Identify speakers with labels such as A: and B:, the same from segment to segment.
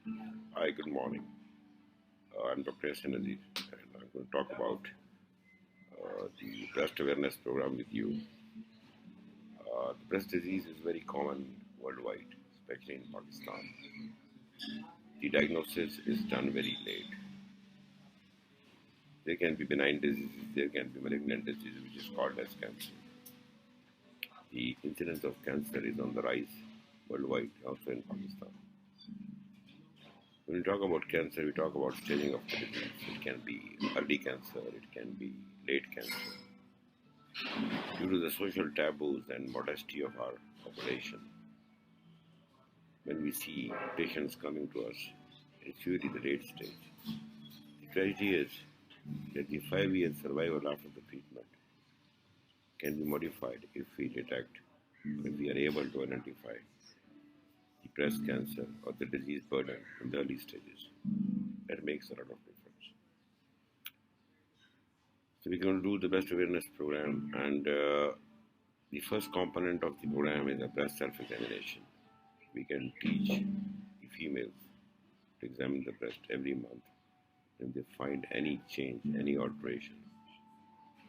A: Hi, good morning. I'm Dr. Ahsen, and I'm going to talk about the breast awareness program with you. The breast disease is very common worldwide, especially in Pakistan. The diagnosis is done very late. There can be benign diseases, there can be malignant disease, which is called as cancer. The incidence of cancer is on the rise worldwide, also in Pakistan. When we talk about cancer, we talk about staging of the disease. It can be early cancer, it can be late cancer. Due to the social taboos and modesty of our population, when we see patients coming to us, it's usually the late stage. The tragedy is that the 5 year survival after the treatment can be modified if we detect, if we are able to identify the breast cancer or the disease burden in the early stages. That makes a lot of difference. So we're going to do the breast awareness program, and the first component of the program is a breast self-examination. We can teach the females to examine the breast every month. When they find any change, any alteration,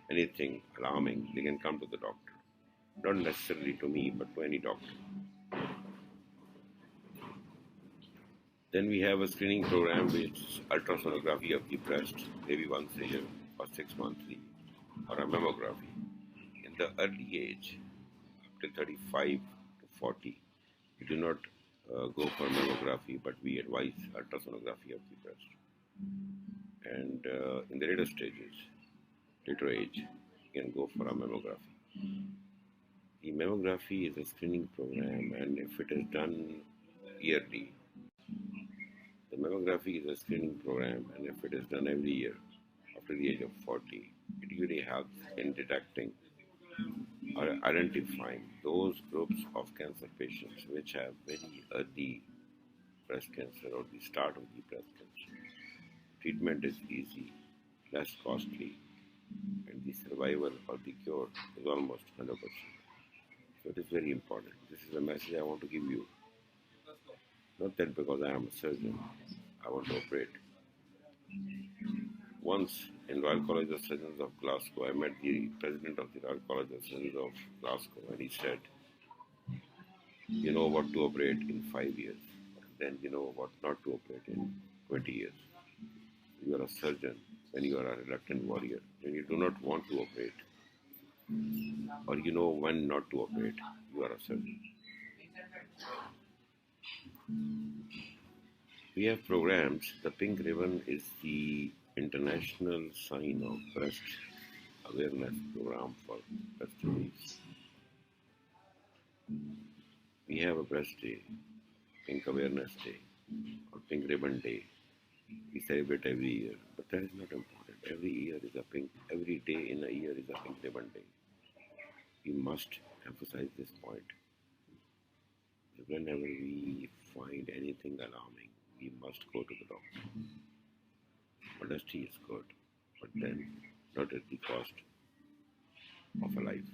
A: anything alarming, they can come to the doctor. Not necessarily to me, but to any doctor. Then we have a screening program which is ultrasonography of the breast, maybe once a year or 6 monthly, or a mammography. In the early age, up to 35 to 40, we do not go for mammography, but we advise ultrasonography of the breast. And in the later stages, later age, you can go for a mammography. The mammography is a screening program, and if it is done yearly, the mammography is a screening program, and if it is done every year after the age of 40, it really helps in detecting or identifying those groups of cancer patients which have very early breast cancer or the start of the breast cancer. Treatment is easy, less costly, and the survival or the cure is almost 100%. So it is very important. This is a message I want to give you. Not that because I am a surgeon, I want to operate. Once in Royal College of Surgeons of Glasgow, I met the president of the Royal College of Surgeons of Glasgow, and he said, "You know what to operate in 5 years, and then you know what not to operate in 20 years. You are a surgeon when you are a reluctant warrior. When you do not want to operate, or you know when not to operate, you are a surgeon." We have programs. The pink ribbon is the international sign of breast awareness program for breast disease. We have a breast day, pink awareness day, or pink ribbon day. We celebrate every year, but that is not important. Every year is a pink, every day in a year is a pink ribbon day. We must emphasize this point. Whenever we find anything alarming, we must go to the doctor. Modesty is good, but then not at the cost of a life.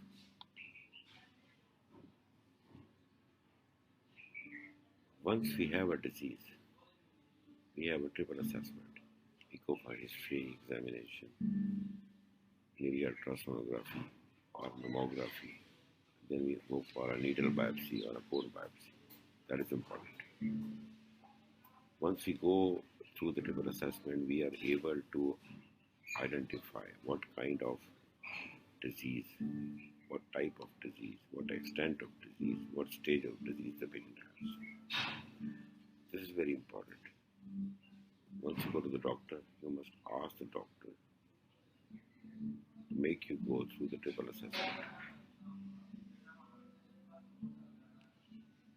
A: Once we have a disease, we have a triple assessment. We go for history examination, maybe ultrasonography or mammography. Then we go for a needle biopsy or a core biopsy. That is important. Once we go through the triple assessment, we are able to identify what kind of disease, what type of disease, what extent of disease, what stage of disease the patient has. This is very important. Once you go to the doctor, you must ask the doctor to make you go through the triple assessment.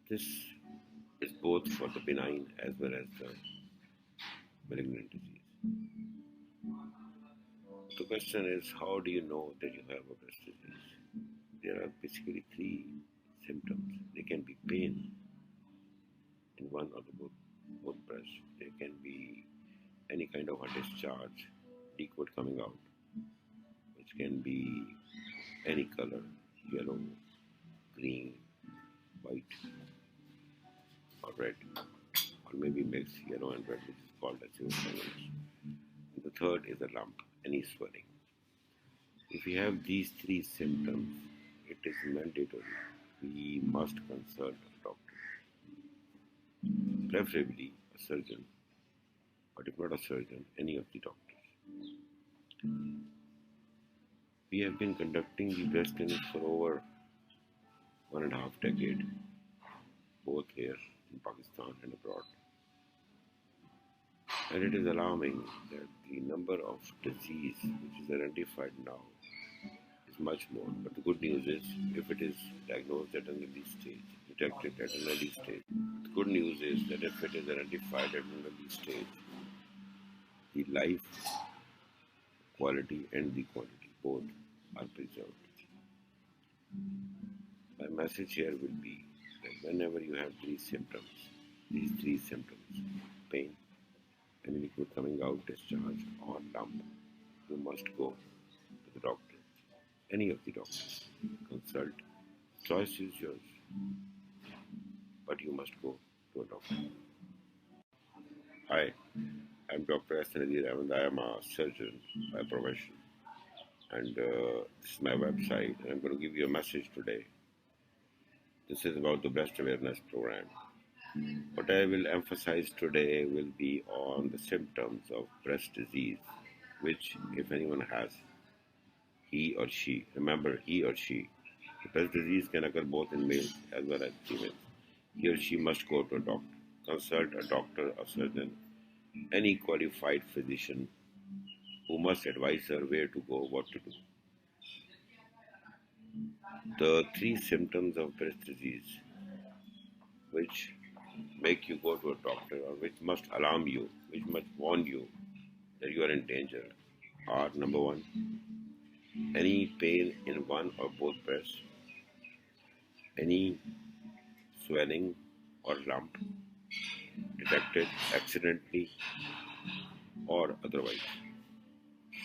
A: This is both for the benign as well as the malignant disease. The question is, how do you know that you have a breast disease? There are basically three symptoms. There can be pain in one or both breasts. There can be any kind of a discharge, liquid coming out, which can be any color, yellow, green, white, or red, or or maybe mix yellow and red, which is called as hematomas. The third is a lump, any swelling. If we have these three symptoms, it is mandatory. We must consult a doctor, preferably a surgeon, but if not a surgeon, any of the doctors. We have been conducting the breast clinic for over 1.5 decades, both here in Pakistan and abroad. And it is alarming that the number of disease which is identified now is much more. But the good news is, if it is diagnosed at an early stage, detected at an early stage, the good news is that if it is identified at an early stage, the life quality and the quantity both are preserved. My message here will be that whenever you have these three symptoms, pain, any liquid coming out, discharge, or lump, you must go to the doctor, any of the doctors. Consult. Choice is yours, but you must go to a doctor. Hi, I'm Dr. Ahmed. I am a surgeon by profession, and this is my website, and I'm going to give you a message today. This is about the breast awareness program. What I will emphasize today will be on the symptoms of breast disease, which, if anyone has, he or she, remember he or she, the breast disease can occur both in males as well as females. He or she must go to a doctor, consult a doctor or surgeon, any qualified physician who must advise her where to go, what to do. The three symptoms of breast disease which make you go to a doctor or which must alarm you, which must warn you that you are in danger are: number one, any pain in one or both breasts, any swelling or lump detected accidentally or otherwise.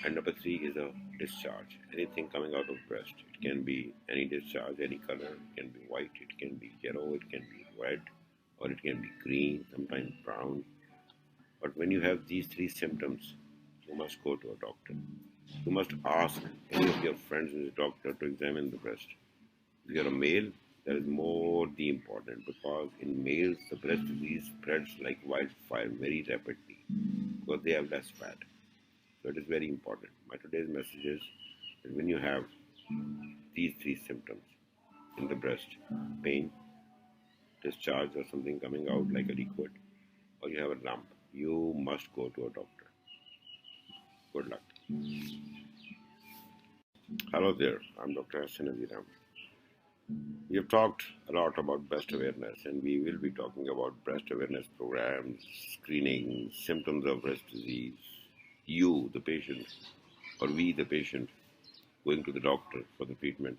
A: And number three is a discharge, anything coming out of breast. It can be any discharge, any color, it can be white, it can be yellow, it can be red, or it can be green, sometimes brown. But when you have these three symptoms, you must go to a doctor. You must ask any of your friends who is a doctor to examine the breast. If you are a male, that is more the important, because in males the breast disease spreads like wildfire very rapidly because they have less fat. So it is very important. My today's message is that when you have these three symptoms in the breast, pain, discharge or something coming out like a liquid, or you have a lump, you must go to a doctor. Good luck. Hello there, I'm Dr. Ahsen. We have talked a lot about breast awareness, and we will be talking about breast awareness programs, screening, symptoms of breast disease, you, the patient, or we, the patient, going to the doctor for the treatment,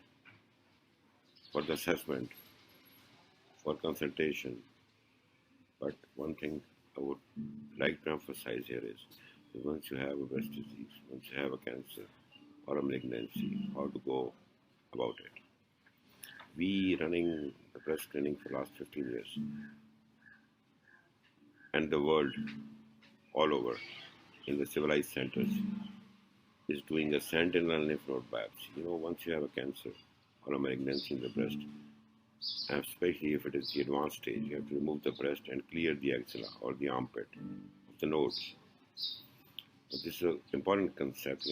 A: for the assessment, for consultation. But one thing I would like to emphasize here is that once you have a breast disease, once you have a cancer or a malignancy, how to go about it. We running the breast clinic for the last 15 years, and the world all over in the civilized centers is doing a sentinel lymph node biopsy. Once you have a cancer or a malignancy in the breast, and especially if it is the advanced stage, you have to remove the breast and clear the axilla or the armpit of the nodes. But this is an important concept,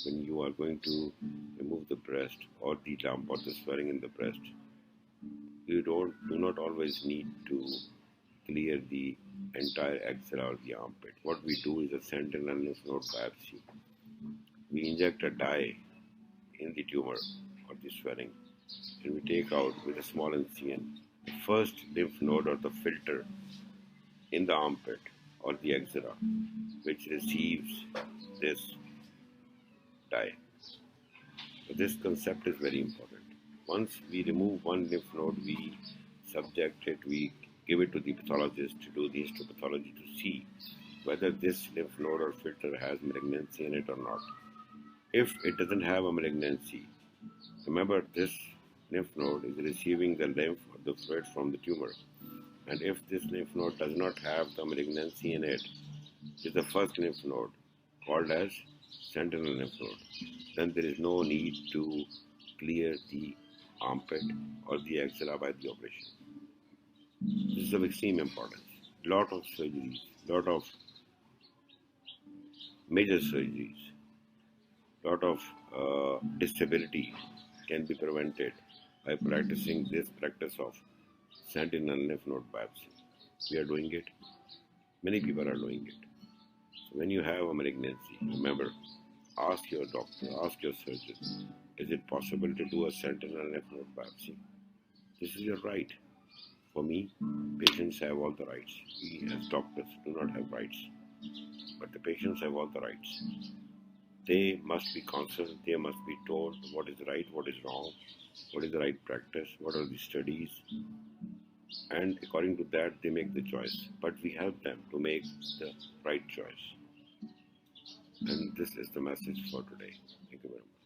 A: when you are going to remove the breast or the lump or the swelling in the breast, you do not always need to clear the entire axilla or the armpit. What we do is a sentinel lymph node biopsy. We inject a dye in the tumor or the swelling, and we take out with a small incision the first lymph node or the filter in the armpit or the axilla, which receives this dye. So this concept is very important. Once we remove one lymph node, we subject it, we give it to the pathologist to do the histopathology to see whether this lymph node or filter has malignancy in it or not. If it doesn't have a malignancy, remember this lymph node is receiving the lymph or the fluid from the tumor. And if this lymph node does not have the malignancy in it, it is the first lymph node called as sentinel lymph node, then there is no need to clear the armpit or the axilla by the operation. This is of extreme importance. Lot of surgeries, lot of major surgeries, lot of disability can be prevented by practicing this practice of sentinel lymph node biopsy. We are doing it. Many people are doing it. So when you have a malignancy, remember, ask your doctor, ask your surgeon, is it possible to do a sentinel lymph node biopsy? This is your right. For me, patients have all the rights. We as doctors do not have rights, but the patients have all the rights. They must be counseled, they must be told what is right, what is wrong, what is the right practice, what are the studies, and according to that they make the choice. But we help them to make the right choice. And this is the message for today. Thank you very much.